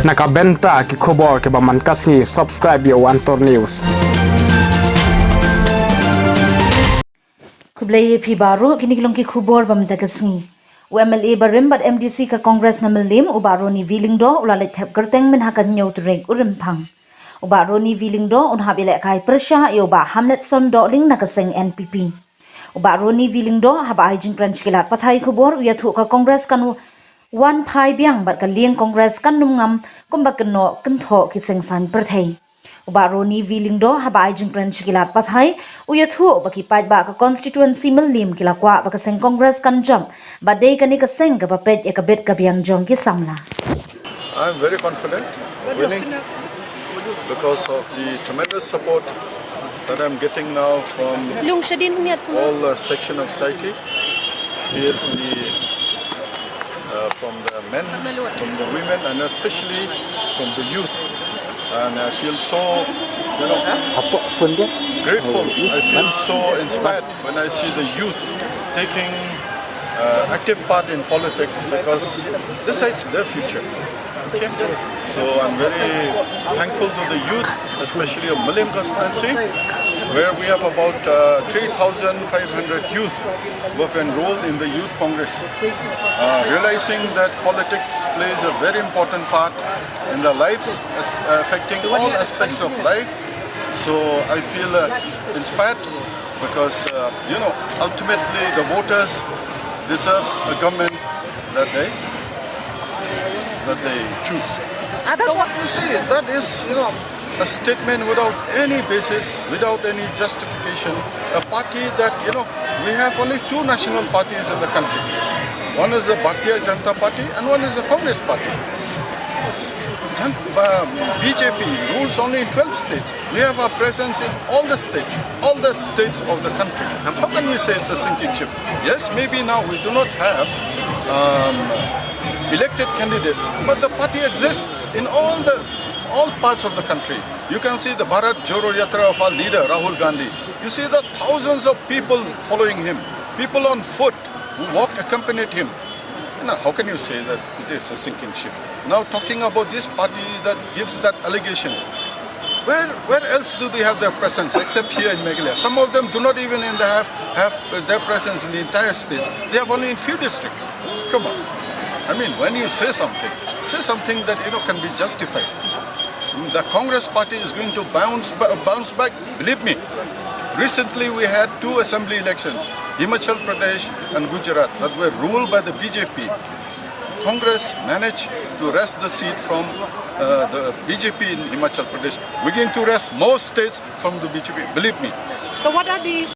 Nakabenta ki khobor ke baman kasngi subscribe yo Antor News. Kublai phi baru kini kilong ki khubor bam da kasngi. UMLA barim bat MDC ka Congress ngamelim ubaro ni Willingdo ulale thep gerteng min hakan nyau turek urimpang. Ubaro ni Willingdo un habile kai pyrshah yo ba Hamlet son do ling nakaseng NPP. Ubaro ni Willingdo haba hijing crunch kilat pathai khubor uya thu ka Congress kan wan phai biang bat ka lieng Congress kan num ngam kumba kno kan tho ki seng san perthai. Ubaro ni Willingdo haba hijing crunch kilat pathai uya thu ba ki pat ba ka constituency melim kila kwa ba ka seng Congress kan jam ba dei kan ka seng ka ba pet ka bet ka biang jong ki samla. I'm very confident winning because of the tremendous support that I'm getting now from all section of society, be it from the men, from the women, and especially from the youth. And I feel so, grateful. I feel so inspired when I see the youth taking active part in politics because this is their future. Okay. So I'm very thankful to the youth, especially of Malim constituency, where we have about 3,500 youth who have enrolled in the Youth Congress, realizing that politics plays a very important part in their lives, affecting all aspects of life. So I feel inspired because, ultimately the voters deserves a government that they choose. So what you see, that is, a statement without any basis, without any justification. A party that, we have only two national parties in the country. One is the Bharatiya Janata Party and one is the Congress Party. BJP rules only in 12 states. We have our presence in all the states of the country. How can we say it's a sinking ship? Yes, maybe now we do not have elected candidates, but the party exists in all parts of the country. You can see the Bharat Joro Yatra of our leader Rahul Gandhi. You see the thousands of people following him, people on foot who accompanied him. How can you say that it is a sinking ship? Now talking about this party that gives that allegation, where else do they have their presence except here in Meghalaya? Some of them do not even have their presence in the entire state. They have only in few districts. Come on. I mean, when you say something that can be justified. The Congress party is going to bounce back. Believe me. Recently, we had two assembly elections, Himachal Pradesh and Gujarat, that were ruled by the BJP. Congress managed to wrest the seat from the BJP in Himachal Pradesh. We're going to wrest more states from the BJP. Believe me. So what are these?